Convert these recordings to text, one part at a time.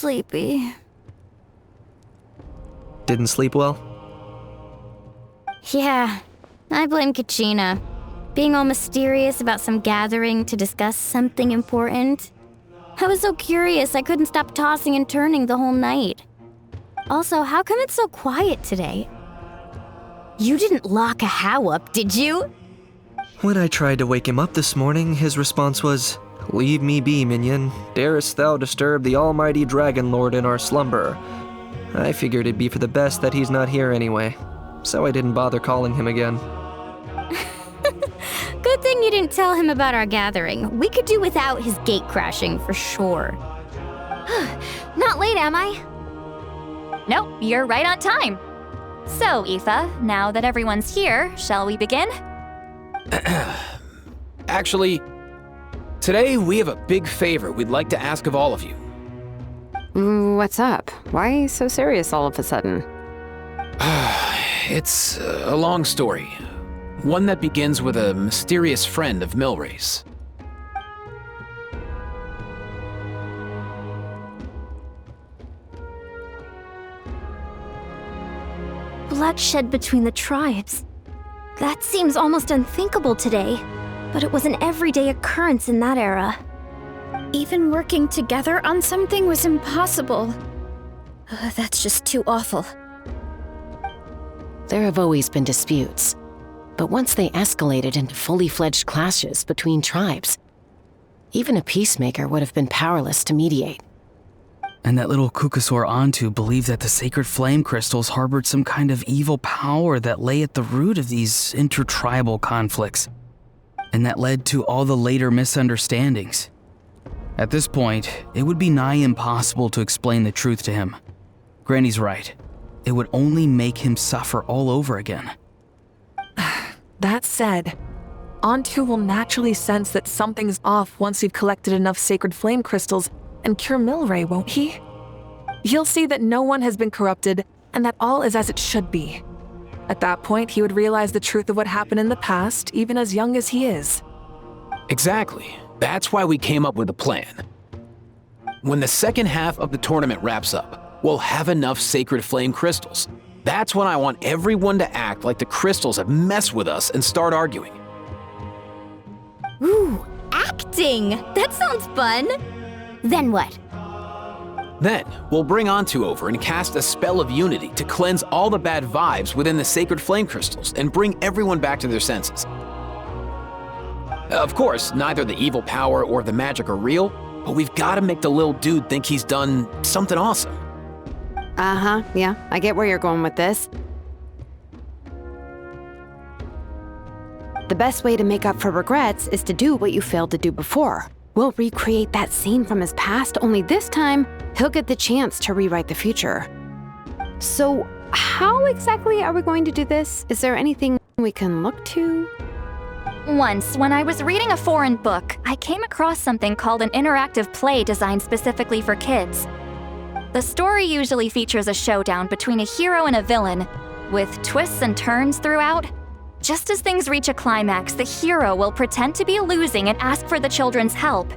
sleepy. Didn't sleep well? Yeah, I blame Kachina. Being all mysterious about some gathering to discuss something important. I was so curious I couldn't stop tossing and turning the whole night. Also, how come it's so quiet today? You didn't lock a How up, did you? When I tried to wake him up this morning, his response was, "Leave me be, minion. Darest thou disturb the almighty Dragon Lord in our slumber?" I figured it'd be for the best that he's not here anyway, so I didn't bother calling him again. Good thing you didn't tell him about our gathering. We could do without his gate crashing for sure. Not late, am I? Nope, you're right on time. So, Aoife, now that everyone's here, shall we begin? Actually, today we have a big favor we'd like to ask of all of you. What's up? Why so serious all of a sudden? It's a long story. One that begins with a mysterious friend of Milray's. Bloodshed between the tribes. That seems almost unthinkable today, but it was an everyday occurrence in that era. Even working together on something was impossible. That's just too awful. There have always been disputes, but once they escalated into fully fledged clashes between tribes, even a peacemaker would have been powerless to mediate. And that little Kukasaur Antu believed that the sacred flame crystals harbored some kind of evil power that lay at the root of these intertribal conflicts, and that led to all the later misunderstandings. At this point, it would be nigh impossible to explain the truth to him. Granny's right. It would only make him suffer all over again. That said, Antu will naturally sense that something's off once we've collected enough sacred flame crystals and cure Milray, won't he? He'll see that no one has been corrupted and that all is as it should be. At that point, he would realize the truth of what happened in the past, even as young as he is. Exactly. That's why we came up with a plan. When the second half of the tournament wraps up, we'll have enough sacred flame crystals. That's when I want everyone to act like the crystals have messed with us and start arguing. Ooh, acting! That sounds fun! Then what? Then, we'll bring Antu over and cast a spell of unity to cleanse all the bad vibes within the sacred flame crystals and bring everyone back to their senses. Of course, neither the evil power or the magic are real, but we've got to make the little dude think he's done something awesome. Yeah, I get where you're going with this. The best way to make up for regrets is to do what you failed to do before. We'll recreate that scene from his past, only this time, he'll get the chance to rewrite the future. So, how exactly are we going to do this? Is there anything we can look to? Once, when I was reading a foreign book, I came across something called an interactive play designed specifically for kids. The story usually features a showdown between a hero and a villain, with twists and turns throughout. Just as things reach a climax, the hero will pretend to be losing and ask for the children's help.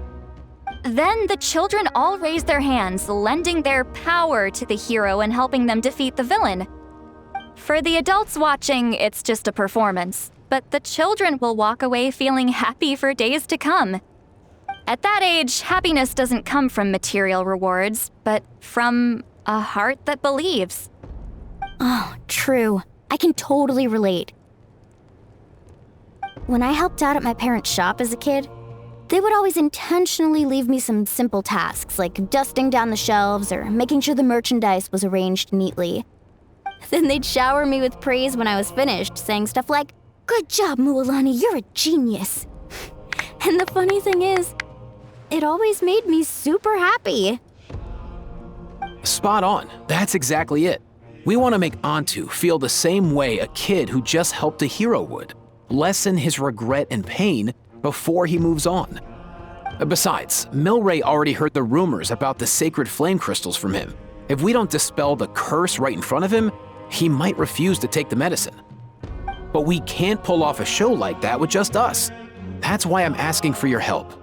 Then the children all raise their hands, lending their power to the hero and helping them defeat the villain. For the adults watching, it's just a performance, but the children will walk away feeling happy for days to come. At that age, happiness doesn't come from material rewards, but from a heart that believes. Oh, true. I can totally relate. When I helped out at my parents' shop as a kid, they would always intentionally leave me some simple tasks like dusting down the shelves or making sure the merchandise was arranged neatly. Then they'd shower me with praise when I was finished, saying stuff like, "Good job, Mualani, you're a genius." And the funny thing is, it always made me super happy. Spot on. That's exactly it. We want to make Antu feel the same way a kid who just helped a hero would. Lessen his regret and pain before he moves on. Besides, Milray already heard the rumors about the sacred flame crystals from him. If we don't dispel the curse right in front of him, he might refuse to take the medicine. But we can't pull off a show like that with just us. That's why I'm asking for your help.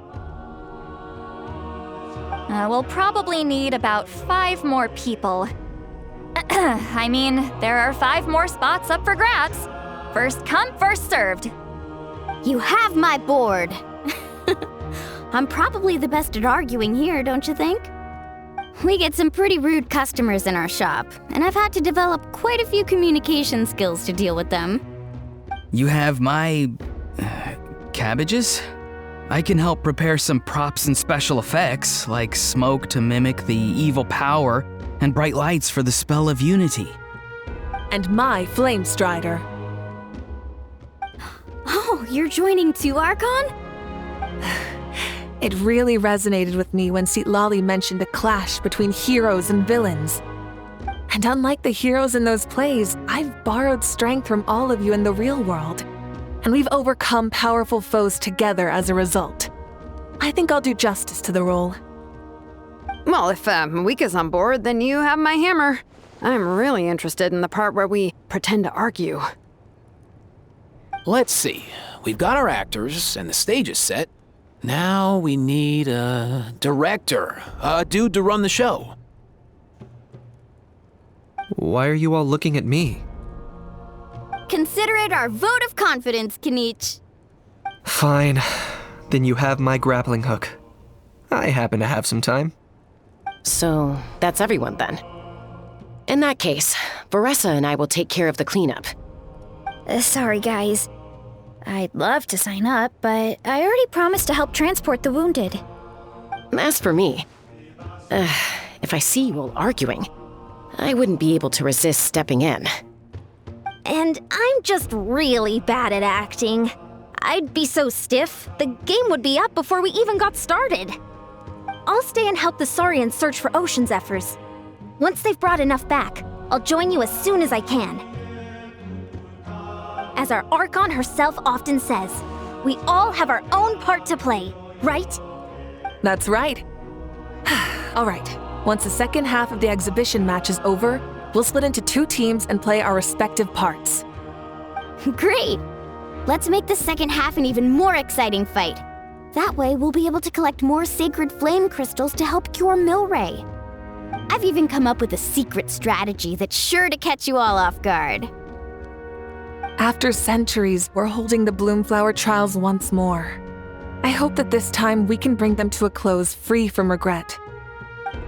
We'll probably need about 5 more people. I mean, there are 5 more spots up for grabs. First come, first served. You have my board. I'm probably the best at arguing here, don't you think? We get some pretty rude customers in our shop, and I've had to develop quite a few communication skills to deal with them. You have my... cabbages? I can help prepare some props and special effects, like smoke to mimic the evil power, and bright lights for the spell of unity. And my Flame Strider. Oh, you're joining too, Archon? It really resonated with me when Citlali mentioned a clash between heroes and villains. And unlike the heroes in those plays, I've borrowed strength from all of you in the real world. And we've overcome powerful foes together as a result. I think I'll do justice to the role. Well, if Mika's on board, then you have my hammer. I'm really interested in the part where we pretend to argue. Let's see. We've got our actors and the stage is set. Now we need a director, a dude to run the show. Why are you all looking at me? Consider it our vote of confidence, Kanich. Fine. Then you have my grappling hook. I happen to have some time. So, that's everyone then. In that case, Varessa and I will take care of the cleanup. Sorry, guys. I'd love to sign up, but I already promised to help transport the wounded. As for me, if I see you all arguing, I wouldn't be able to resist stepping in. And I'm just really bad at acting. I'd be so stiff, the game would be up before we even got started. I'll stay and help the Saurians search for Ocean Zephyrs. Once they've brought enough back, I'll join you as soon as I can. As our Archon herself often says, we all have our own part to play, right? That's right. All right, once the second half of the exhibition match is over, we'll split into 2 teams and play our respective parts. Great! Let's make the second half an even more exciting fight. That way, we'll be able to collect more sacred flame crystals to help cure Milray. I've even come up with a secret strategy that's sure to catch you all off guard. After centuries, we're holding the Bloomflower trials once more. I hope that this time we can bring them to a close free from regret.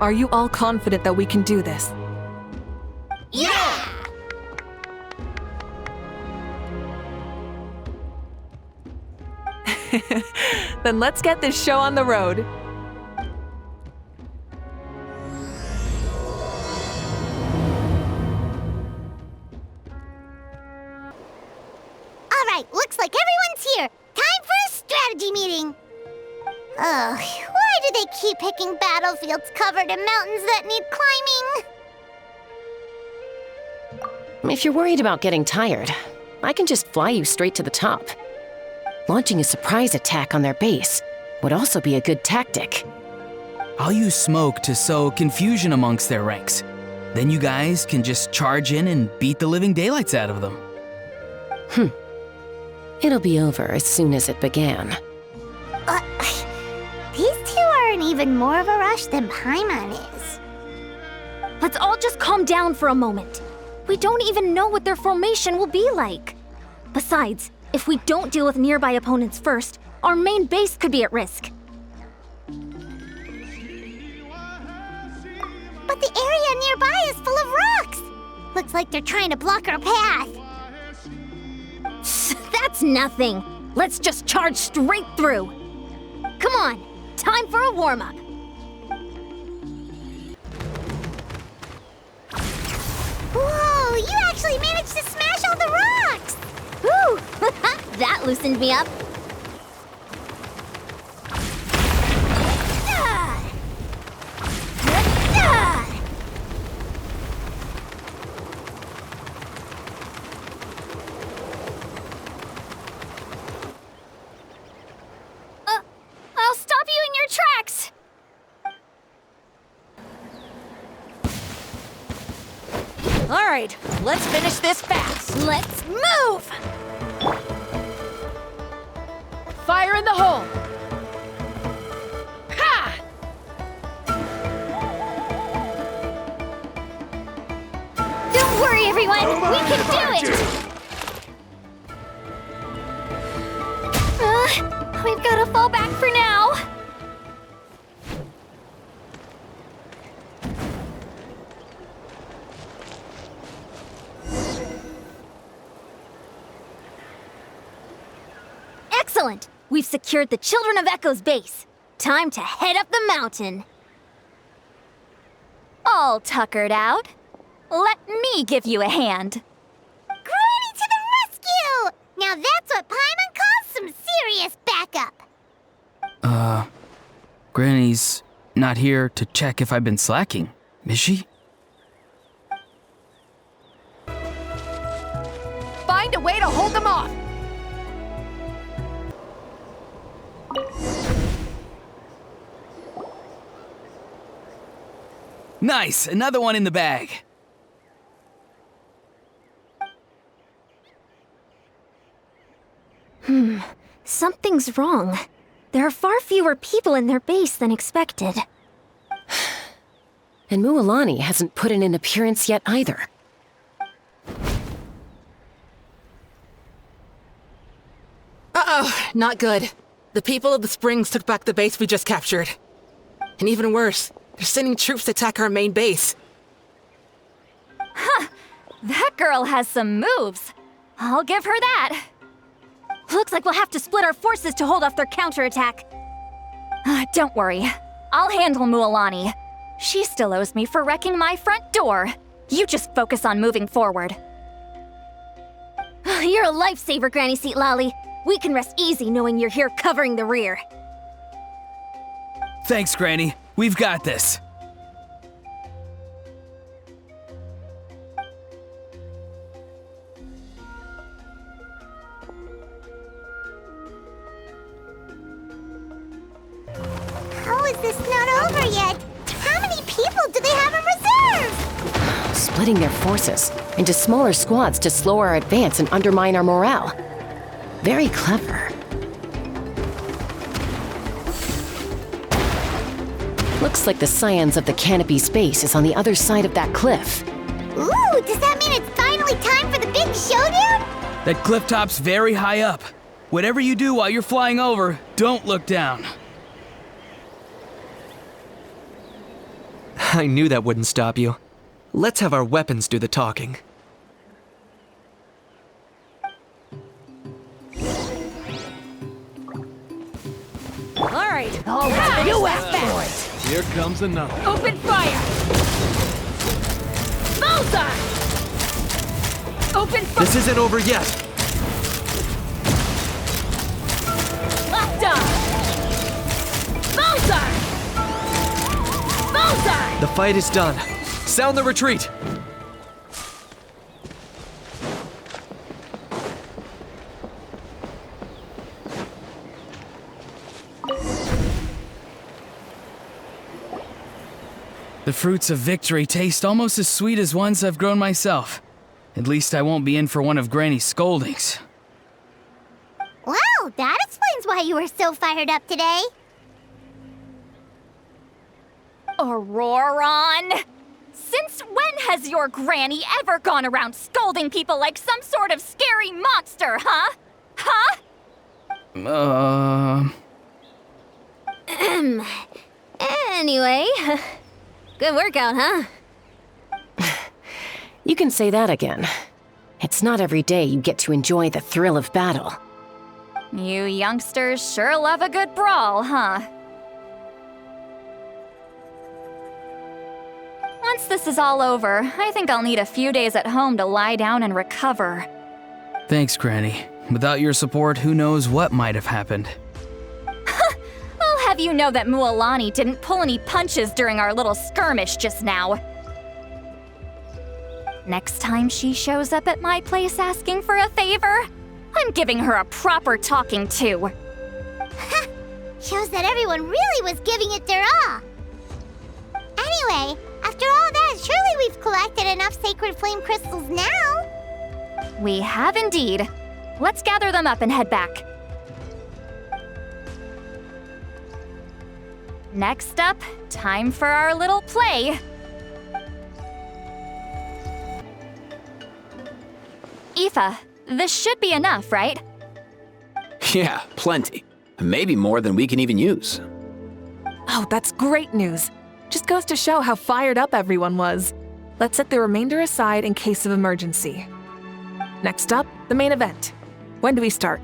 Are you all confident that we can do this? Yeah! Then let's get this show on the road. All right, looks like everyone's here. Time for a strategy meeting. Ugh, why do they keep picking battlefields covered in mountains that need climbing? If you're worried about getting tired, I can just fly you straight to the top. Launching a surprise attack on their base would also be a good tactic. I'll use smoke to sow confusion amongst their ranks. Then you guys can just charge in and beat the living daylights out of them. It'll be over as soon as it began. These 2 are in even more of a rush than Paimon is. Let's all just calm down for a moment. We don't even know what their formation will be like. Besides, if we don't deal with nearby opponents first, our main base could be at risk. But the area nearby is full of rocks. Looks like they're trying to block our path. That's nothing. Let's just charge straight through. Come on, time for a warm-up. Whoa, you actually managed to smash all the rocks! Woo! That loosened me up. I'll stop you in your tracks. All right, let's finish this fast. Let's move! Fire in the hole! Ha! everyone! We can do it! We've got to fall back for now. Excellent! We've secured the Children of Echo's base. Time to head up the mountain. All tuckered out. Let me give you a hand. Granny to the rescue! Now that's what Paimon calls some serious backup. Granny's not here to check if I've been slacking, is she? Find a way to hold them off! Nice! Another one in the bag. Something's wrong. There are far fewer people in their base than expected. And Mualani hasn't put in an appearance yet either. Uh-oh, not good. The people of the Springs took back the base we just captured. And even worse, they're sending troops to attack our main base. That girl has some moves. I'll give her that. Looks like we'll have to split our forces to hold off their counterattack. Don't worry. I'll handle Mualani. She still owes me for wrecking my front door. You just focus on moving forward. You're a lifesaver, Granny Seat Lolly. We can rest easy knowing you're here covering the rear. Thanks, Granny. We've got this. How is this not over yet? How many people do they have in reserve? Splitting their forces into smaller squads to slow our advance and undermine our morale. Very clever. Looks like the Scions of the Canopy Space is on the other side of that cliff. Ooh, does that mean it's finally time for the big showdown? That cliff top's very high up. Whatever you do while you're flying over, don't look down. I knew that wouldn't stop you. Let's have our weapons do the talking. Alright, you asked for it! Here comes another. Open fire! Bullseye! Open fire! This isn't over yet! Locked on! Bullseye! Bullseye! The fight is done. Sound the retreat! The fruits of victory taste almost as sweet as ones I've grown myself. At least I won't be in for one of Granny's scoldings. Well, that explains why you were so fired up today. Auroron! Since when has your granny ever gone around scolding people like some sort of scary monster, huh? Huh? Anyway, good workout, huh? You can say that again. It's not every day you get to enjoy the thrill of battle. You youngsters sure love a good brawl, huh? Once this is all over, I think I'll need a few days at home to lie down and recover. Thanks, Granny. Without your support, who knows what might have happened. I'll have you know that Mualani didn't pull any punches during our little skirmish just now. Next time she shows up at my place asking for a favor, I'm giving her a proper talking to. Shows that everyone really was giving it their all. Anyway, after all that, surely we've collected enough sacred flame crystals now. We have indeed. Let's gather them up and head back. Next up, time for our little play. Aoife, this should be enough, right? Yeah, plenty. Maybe more than we can even use. Oh, that's great news. Just goes to show how fired up everyone was. Let's set the remainder aside in case of emergency. Next up, the main event. When do we start?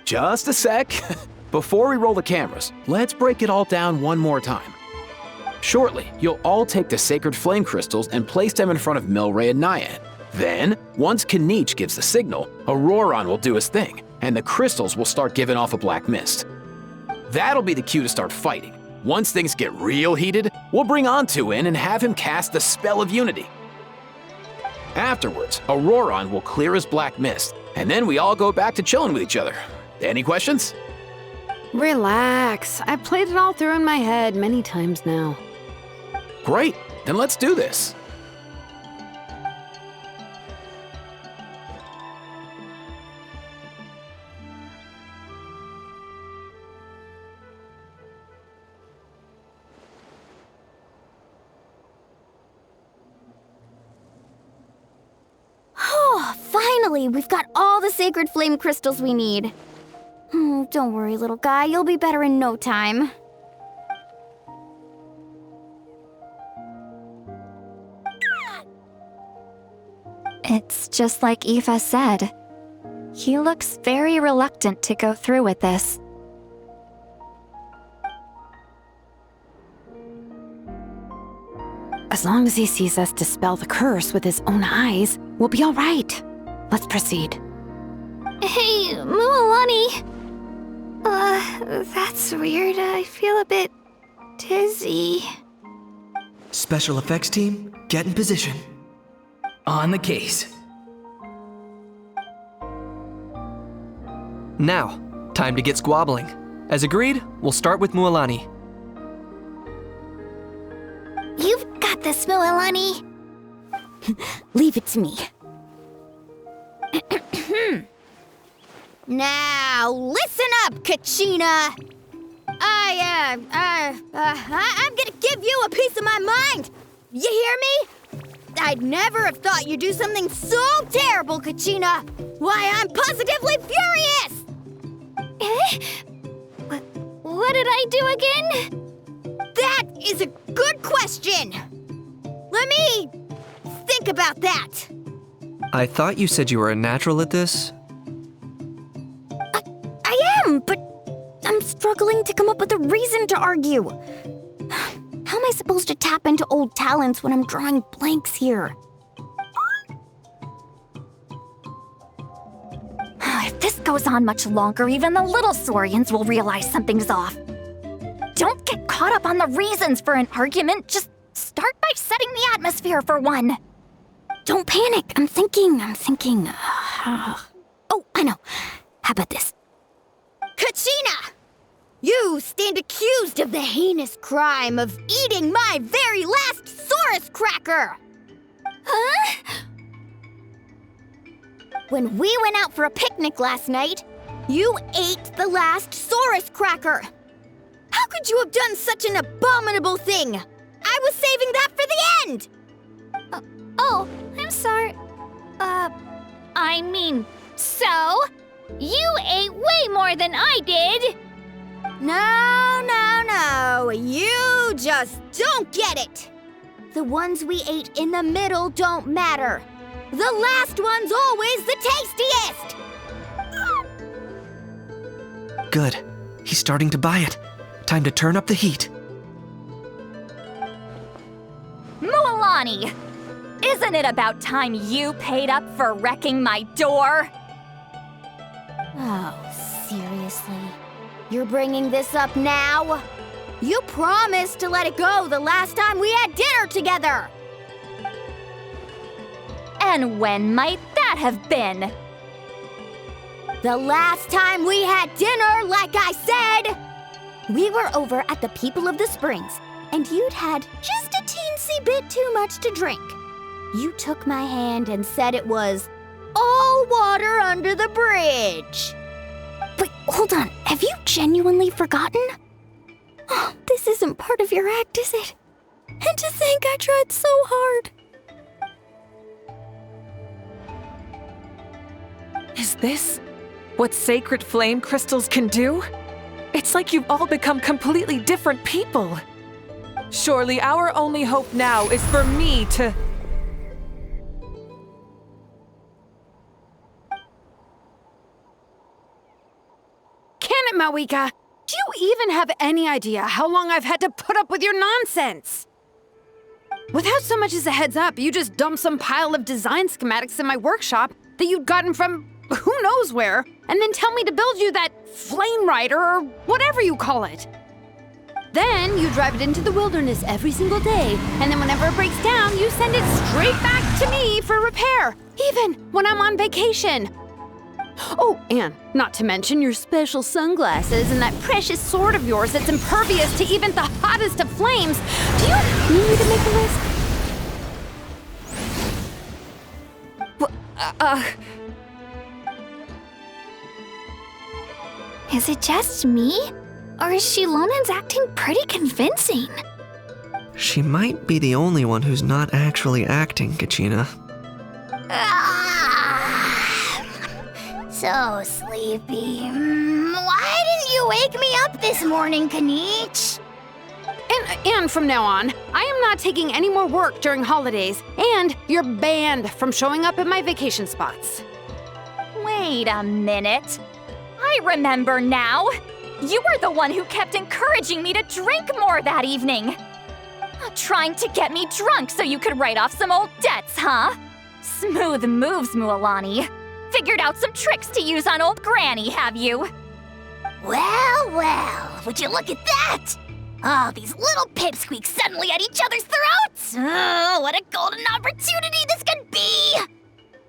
Just a sec. Before we roll the cameras, let's break it all down one more time. Shortly, you'll all take the sacred flame crystals and place them in front of Milray and Naiad. Then, once Kanich gives the signal, Auroron will do his thing, and the crystals will start giving off a black mist. That'll be the cue to start fighting. Once things get real heated, we'll bring Antu in and have him cast the Spell of Unity. Afterwards, Auroron will clear his black mist, and then we all go back to chilling with each other. Any questions? Relax. I've played it all through in my head many times now. Great, then let's do this. Oh, finally! We've got all the sacred flame crystals we need. Don't worry, little guy. You'll be better in no time. It's just like Aoife said. He looks very reluctant to go through with this. As long as he sees us dispel the curse with his own eyes, we'll be all right. Let's proceed. Hey, Mualani. That's weird. I feel a bit dizzy. Special effects team, get in position. On the case. Now, time to get squabbling. As agreed, we'll start with Mualani. You've got this, Mualani. Leave it to me. Now, listen up, Kachina. I'm gonna give you a piece of my mind. You hear me? I'd never have thought you'd do something so terrible, Kachina. Why, I'm positively furious. What did I do again? That is a good question. Let me think about that. I thought you said you were a natural at this. I am, but I'm struggling to come up with a reason to argue. How am I supposed to tap into old talents when I'm drawing blanks here? If this goes on much longer, even the little Saurians will realize something's off. Don't get caught up on the reasons for an argument. Just start by setting the atmosphere for one. Don't panic. I'm thinking. Oh, I know. How about this? Kachina! You stand accused of the heinous crime of eating my very last Saurus cracker! Huh? When we went out for a picnic last night, you ate the last Saurus cracker! How could you have done such an abominable thing? I was saving that for the end! Oh, I'm sorry. I mean, so? You ate way more than I did! No. You just don't get it! The ones we ate in the middle don't matter. The last one's always the tastiest! Good. He's starting to buy it. Time to turn up the heat. Mualani! Isn't it about time you paid up for wrecking my door? Oh, seriously? You're bringing this up now? You promised to let it go the last time we had dinner together! And when might that have been? The last time we had dinner, like I said! We were over at the People of the Springs, and you'd had just a teensy bit too much to drink. You took my hand and said it was all water under the bridge. Wait, hold on. Have you genuinely forgotten? Oh, this isn't part of your act, is it? And to think I tried so hard. Is this what sacred flame crystals can do? It's like you've all become completely different people. Surely our only hope now is for me to... Can it, Mawika? Do you even have any idea how long I've had to put up with your nonsense? Without so much as a heads up, you just dumped some pile of design schematics in my workshop that you'd gotten from who knows where, and then tell me to build you that flame rider or whatever you call it. Then you drive it into the wilderness every single day, and then whenever it breaks down, you send it straight back to me for repair, even when I'm on vacation. Oh, and not to mention your special sunglasses and that precious sword of yours that's impervious to even the hottest of flames. Do you need me to make a list? Is it just me? Or is Shilonen's acting pretty convincing? She might be the only one who's not actually acting, Kachina. So sleepy. Why didn't you wake me up this morning, Kanich? And from now on, I am not taking any more work during holidays, and you're banned from showing up at my vacation spots. Wait a minute. I remember now. You were the one who kept encouraging me to drink more that evening. Trying to get me drunk so you could write off some old debts, huh? Smooth moves, Mualani. Figured out some tricks to use on old Granny, have you? Well, would you look at that? Oh, these little pipsqueaks suddenly at each other's throats! Oh, what a golden opportunity this could be!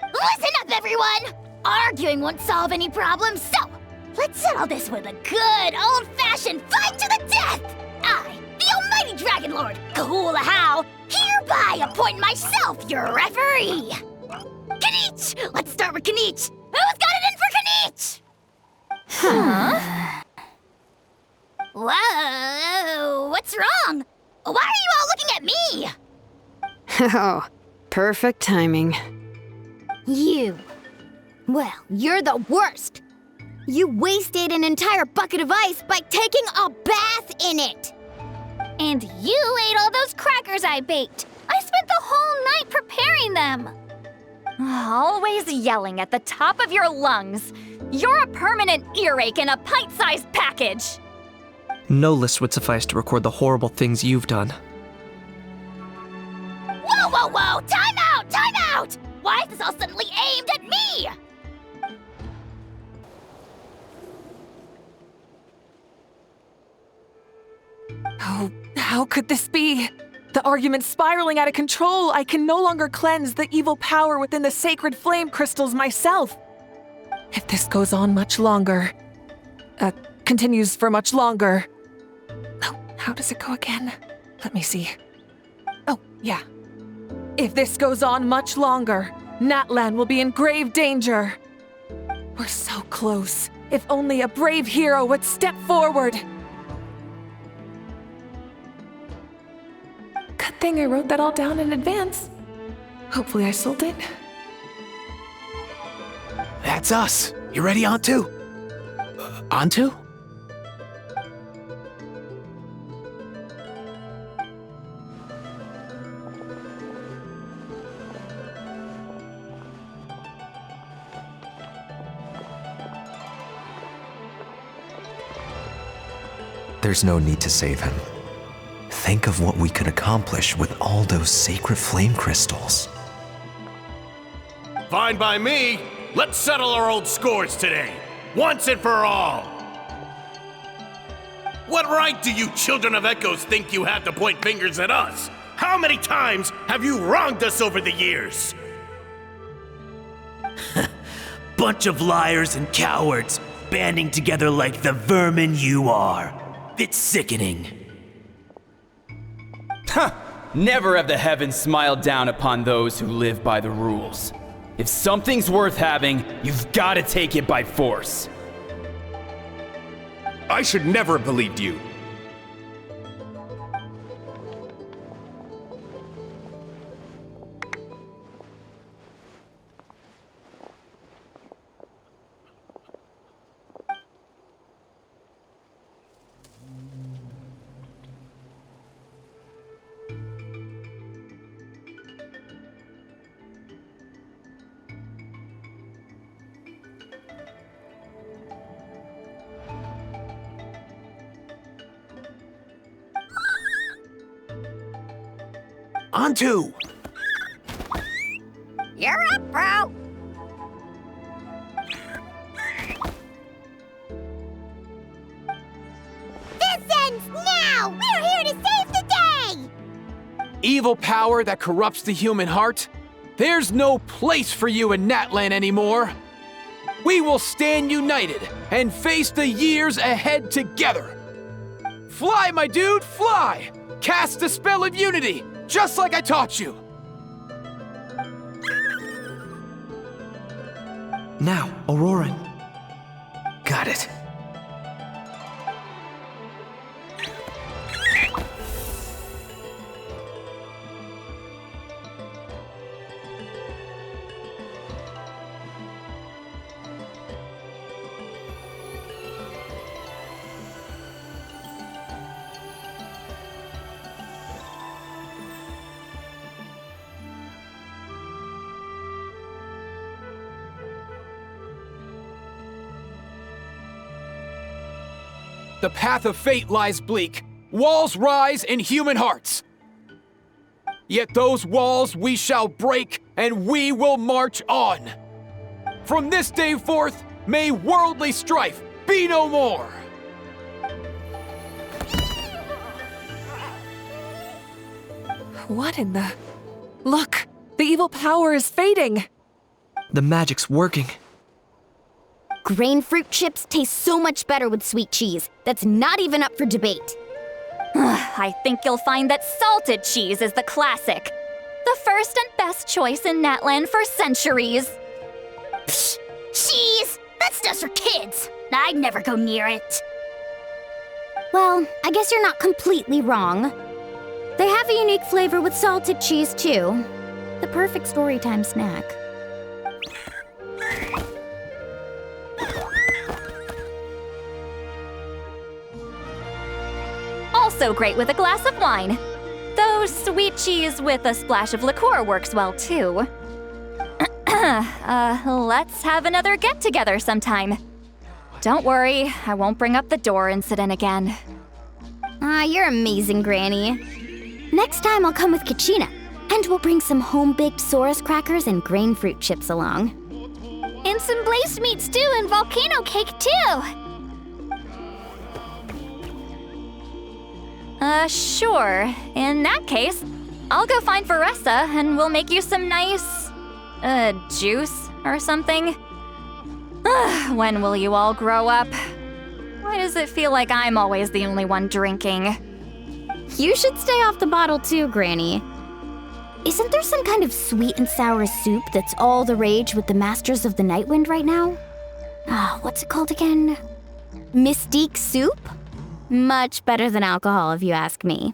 Listen up, everyone! Arguing won't solve any problems, so let's settle this with a good, old-fashioned fight to the death! I, the almighty Dragon Lord, Kahula, hereby appoint myself your referee! Kanich! Let's start with Kanich! Who's got it in for Kanich? Huh? Whoa, what's wrong? Why are you all looking at me? Oh, perfect timing. You. Well, you're the worst. You wasted an entire bucket of ice by taking a bath in it. And you ate all those crackers I baked. I spent the whole night preparing them. Always yelling at the top of your lungs. You're a permanent earache in a pint-sized package. No list would suffice to record the horrible things you've done. Whoa! Time out! Why is this all suddenly aimed at me? Oh, how could this be? The argument's spiraling out of control. I can no longer cleanse the evil power within the sacred flame crystals myself. If this goes on much longer, continues for much longer. Oh, how does it go again? Let me see. Oh, yeah. If this goes on much longer, Natlan will be in grave danger. We're so close. If only a brave hero would step forward. Good thing I wrote that all down in advance. Hopefully I sold it. That's us. You ready, Antu? Antu? There's no need to save him. Think of what we could accomplish with all those sacred flame crystals. Fine by me. Let's settle our old scores today, once and for all. What right do you children of Echoes think you have to point fingers at us? How many times have you wronged us over the years? Bunch of liars and cowards, banding together like the vermin you are. It's sickening. Never have the heavens smiled down upon those who live by the rules. If something's worth having, you've got to take it by force. I should never have believed you. Onto! You're up, bro! This ends now! We're here to save the day! Evil power that corrupts the human heart, there's no place for you in Natlan anymore. We will stand united and face the years ahead together. Fly, my dude, fly! Cast the spell of unity, just like I taught you. Now, Auroran. Got it. The path of fate lies bleak. Walls rise in human hearts. Yet those walls we shall break, and we will march on. From this day forth, may worldly strife be no more. What in the... Look! The evil power is fading! The magic's working. Grain fruit chips taste so much better with sweet cheese. That's not even up for debate. I think you'll find that salted cheese is the classic. The first and best choice in Natlan for centuries. Psh, cheese! That stuff's for kids. I'd never go near it. Well, I guess you're not completely wrong. They have a unique flavor with salted cheese, too. The perfect storytime snack. Also great with a glass of wine. Though sweet cheese with a splash of liqueur works well, too. Let's have another get-together sometime. Don't worry, I won't bring up the door incident again. You're amazing, Granny. Next time I'll come with Kachina, and we'll bring some home-baked Saurus crackers and grain fruit chips along. And some blazed meat stew and volcano cake, too! Sure. In that case, I'll go find Varessa and we'll make you some nice, juice or something. When will you all grow up? Why does it feel like I'm always the only one drinking? You should stay off the bottle too, Granny. Isn't there some kind of sweet and sour soup that's all the rage with the Masters of the Nightwind right now? What's it called again? Mystique soup? Much better than alcohol, if you ask me.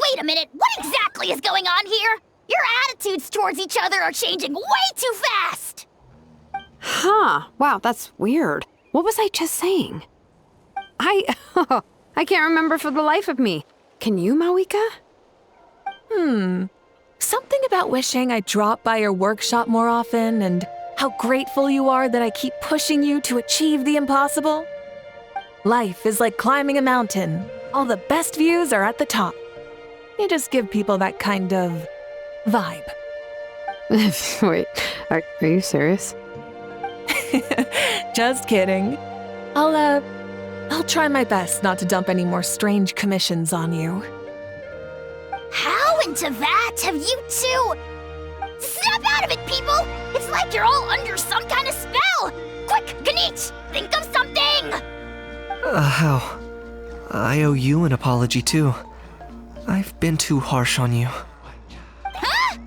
Wait a minute, what exactly is going on here? Your attitudes towards each other are changing way too fast! Huh. Wow, that's weird. What was I just saying? I can't remember for the life of me. Can you, Mawika? Something about wishing I'd drop by your workshop more often and how grateful you are that I keep pushing you to achieve the impossible. Life is like climbing a mountain. All the best views are at the top. You just give people that kind of vibe. Wait, are you serious? Just kidding. I'll try my best not to dump any more strange commissions on you. How into that have you two? Snap out of it, people! It's like you're all under some kind of spell! Quick, Ganich, think of something! How? I owe you an apology too. I've been too harsh on you. Huh?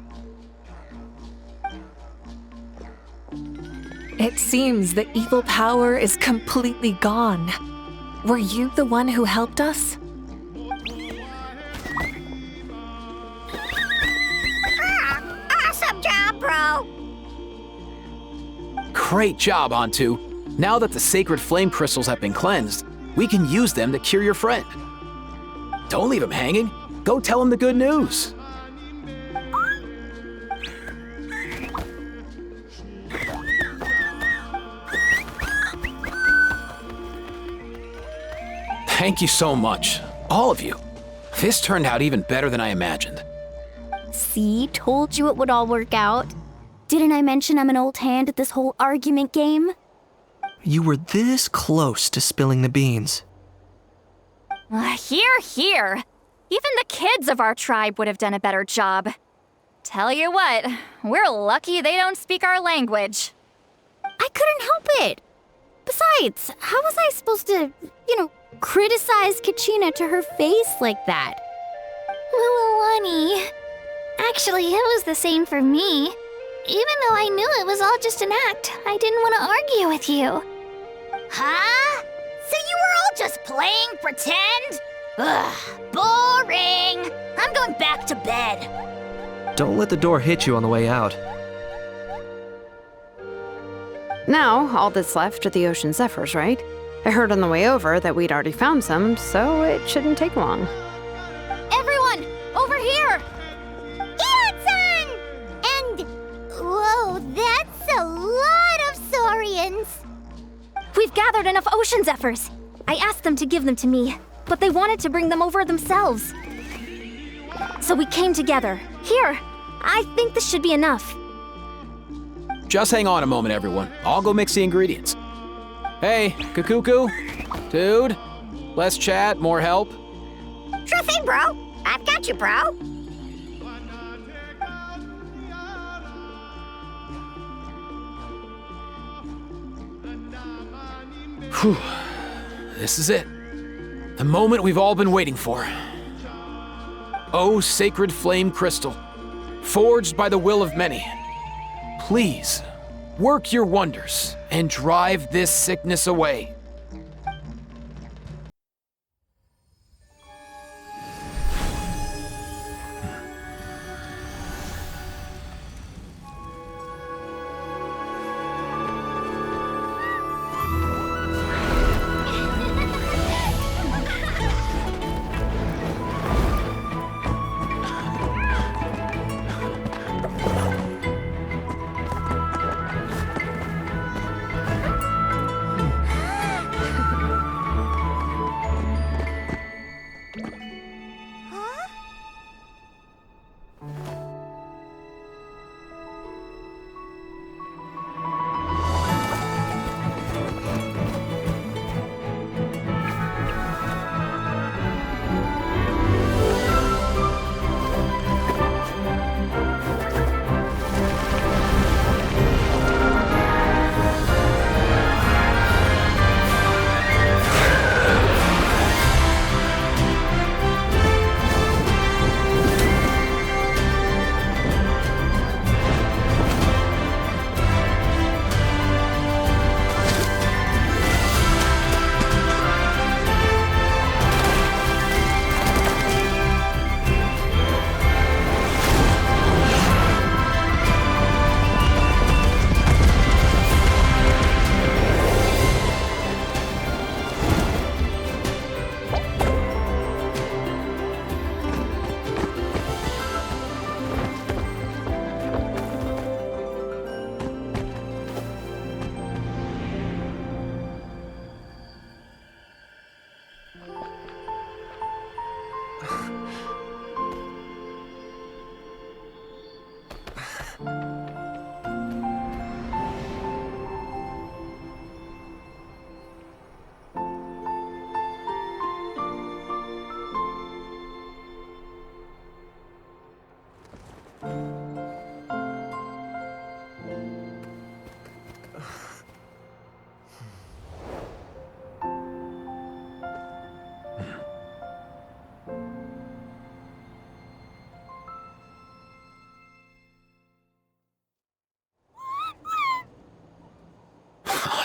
It seems the evil power is completely gone. Were you the one who helped us? Awesome job, bro! Great job, Onto. Now that the sacred flame crystals have been cleansed, we can use them to cure your friend. Don't leave him hanging. Go tell him the good news. Thank you so much, all of you. This turned out even better than I imagined. See, told you it would all work out. Didn't I mention I'm an old hand at this whole argument game? You were this close to spilling the beans. Here. Even the kids of our tribe would have done a better job. Tell you what, we're lucky they don't speak our language. I couldn't help it. Besides, how was I supposed to, criticize Kachina to her face like that? Honey. Actually, it was the same for me. Even though I knew it was all just an act, I didn't want to argue with you. Huh? So you were all just playing pretend? Ugh, boring. I'm going back to bed. Don't let the door hit you on the way out. Now, all that's left are the ocean zephyrs, right? I heard on the way over that we'd already found some, so it shouldn't take long. Everyone, over here! Ian-san! And... whoa, that's a lot of saurians. We've gathered enough ocean zephyrs. I asked them to give them to me, but they wanted to bring them over themselves. So we came together. Here, I think this should be enough. Just hang on a moment, everyone. I'll go mix the ingredients. Hey, Kakuku? Dude? Less chat, more help? Sure thing, bro. I've got you, bro. Whew. This is it. The moment we've all been waiting for. Oh, sacred flame crystal, forged by the will of many. Please, work your wonders and drive this sickness away.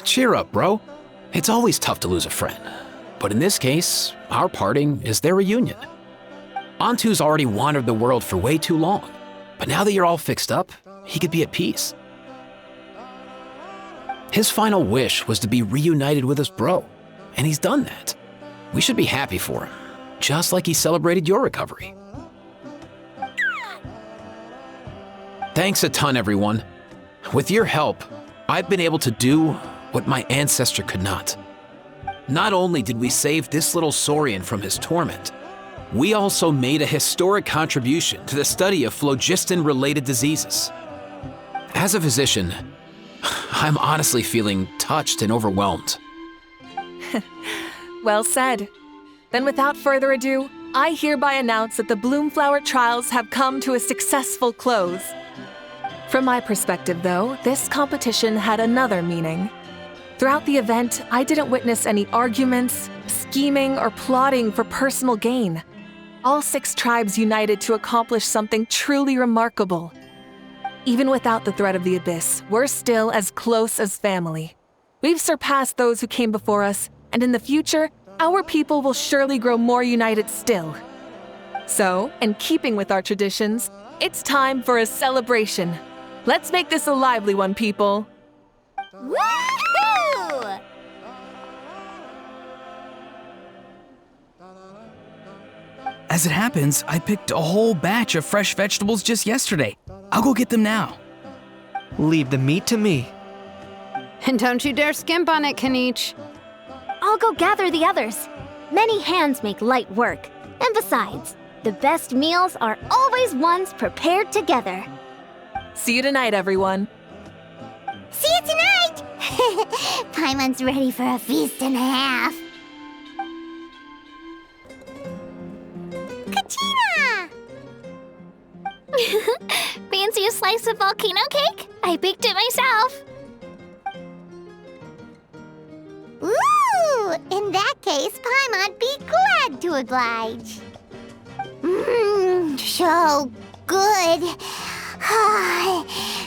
Cheer up, bro. It's always tough to lose a friend. But in this case, our parting is their reunion. Antu's already wandered the world for way too long. But now that you're all fixed up, he could be at peace. His final wish was to be reunited with his bro, and he's done that. We should be happy for him, just like he celebrated your recovery. Thanks a ton, everyone. With your help, I've been able to do what my ancestor could not. Not only did we save this little saurian from his torment, we also made a historic contribution to the study of phlogiston-related diseases. As a physician, I'm honestly feeling touched and overwhelmed. Well said. Then without further ado, I hereby announce that the Bloomflower trials have come to a successful close. From my perspective, though, this competition had another meaning. Throughout the event, I didn't witness any arguments, scheming, or plotting for personal gain. All 6 tribes united to accomplish something truly remarkable. Even without the threat of the Abyss, we're still as close as family. We've surpassed those who came before us, and in the future, our people will surely grow more united still. So, in keeping with our traditions, it's time for a celebration. Let's make this a lively one, people. Woohoo! As it happens, I picked a whole batch of fresh vegetables just yesterday. I'll go get them now. Leave the meat to me. And don't you dare skimp on it, Kanich. I'll go gather the others. Many hands make light work. And besides, the best meals are always ones prepared together. See you tonight, everyone. See you tonight! Paimon's ready for a feast and a half. Katina! Fancy a slice of volcano cake? I baked it myself. Ooh! In that case, Paimon'd be glad to oblige. Mmm, so good.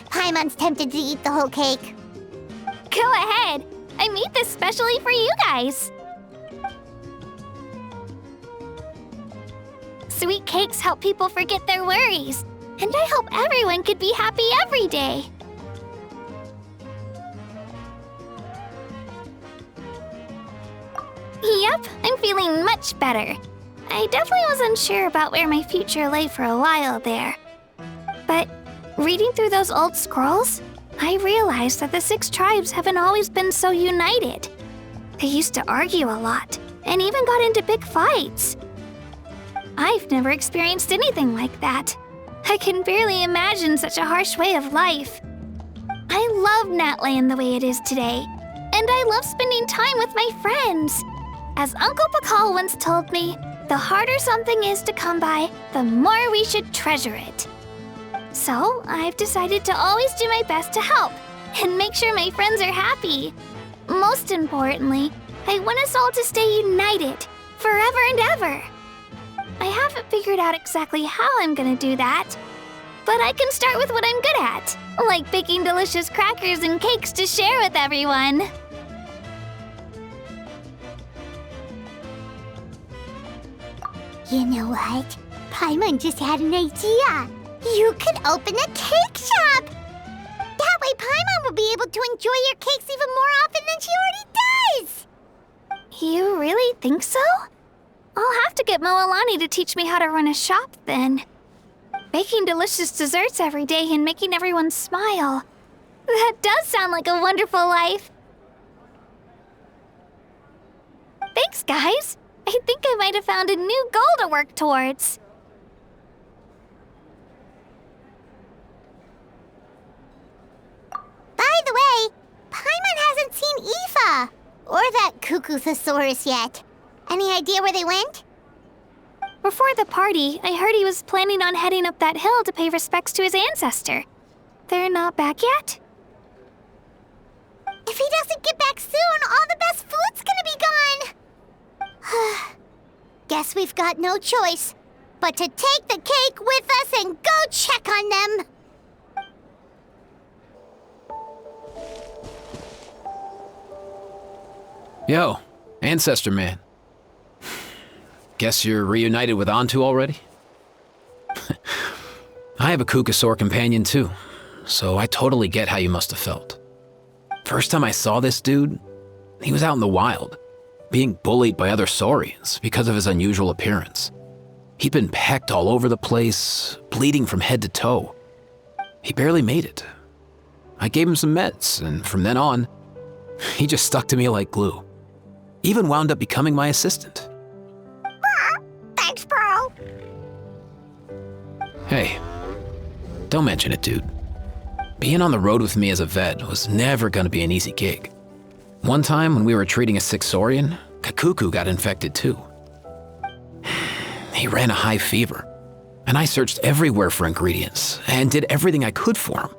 Paimon's tempted to eat the whole cake. Go ahead. I made this specially for you guys. Sweet cakes help people forget their worries. And I hope everyone could be happy every day. Yep, I'm feeling much better. I definitely was unsure about where my future lay for a while there. But reading through those old scrolls, I realized that the 6 tribes haven't always been so united. They used to argue a lot, and even got into big fights. I've never experienced anything like that. I can barely imagine such a harsh way of life. I love Natland the way it is today, and I love spending time with my friends. As Uncle Pakal once told me, the harder something is to come by, the more we should treasure it. So, I've decided to always do my best to help and make sure my friends are happy. Most importantly, I want us all to stay united, forever and ever. I haven't figured out exactly how I'm gonna do that, but I can start with what I'm good at, like baking delicious crackers and cakes to share with everyone. You know what? Paimon just had an idea. You could open a cake shop. That way Paimon will be able to enjoy your cakes even more often than she already does. You really think so? I'll have to get Moalani to teach me how to run a shop then. Baking delicious desserts every day and making everyone smile. That does sound like a wonderful life. Thanks, guys. I think I might have found a new goal to work towards. By the way, Paimon hasn't seen Aoife or that Cuckoo-thesaurus yet. Any idea where they went? Before the party, I heard he was planning on heading up that hill to pay respects to his ancestor. They're not back yet? If he doesn't get back soon, all the best food's gonna be gone. Guess we've got no choice but to take the cake with us and go check on them. Yo, Ancestor Man. Guess you're reunited with Antu already? I have a Kukasaur companion too, so I totally get how you must have felt. First time I saw this dude, he was out in the wild, being bullied by other Saurians because of his unusual appearance. He'd been pecked all over the place, bleeding from head to toe. He barely made it. I gave him some meds, and from then on, he just stuck to me like glue. Even wound up becoming my assistant. Thanks, bro. Hey, don't mention it, dude. Being on the road with me as a vet was never gonna be an easy gig. One time when we were treating a sick Saurian, Kakuku got infected too. He ran a high fever, and I searched everywhere for ingredients and did everything I could for him.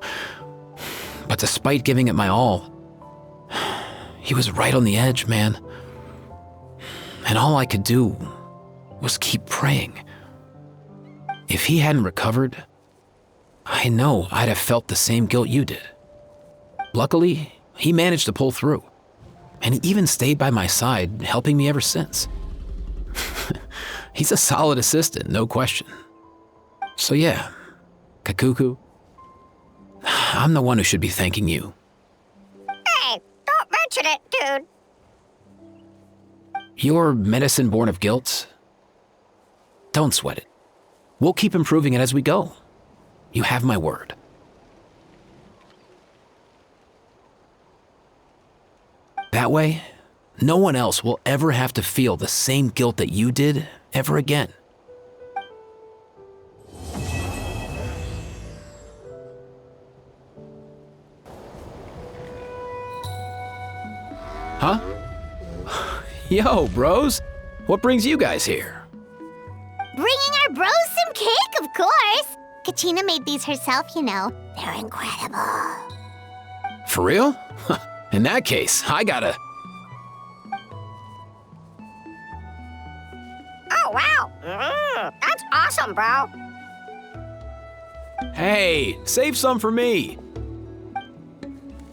But despite giving it my all, he was right on the edge, man. And all I could do was keep praying. If he hadn't recovered, I know I'd have felt the same guilt you did. Luckily, he managed to pull through, and he even stayed by my side, helping me ever since. He's a solid assistant, no question. So yeah, Kakuku, I'm the one who should be thanking you. Hey, don't mention it, dude. Your medicine born of guilt? Don't sweat it. We'll keep improving it as we go. You have my word. That way, no one else will ever have to feel the same guilt that you did ever again. Huh? Yo, bros. What brings you guys here? Bringing our bros some cake, of course. Katina made these herself, you know. They're incredible. For real? In that case, I gotta... Oh, wow. That's awesome, bro. Hey, save some for me.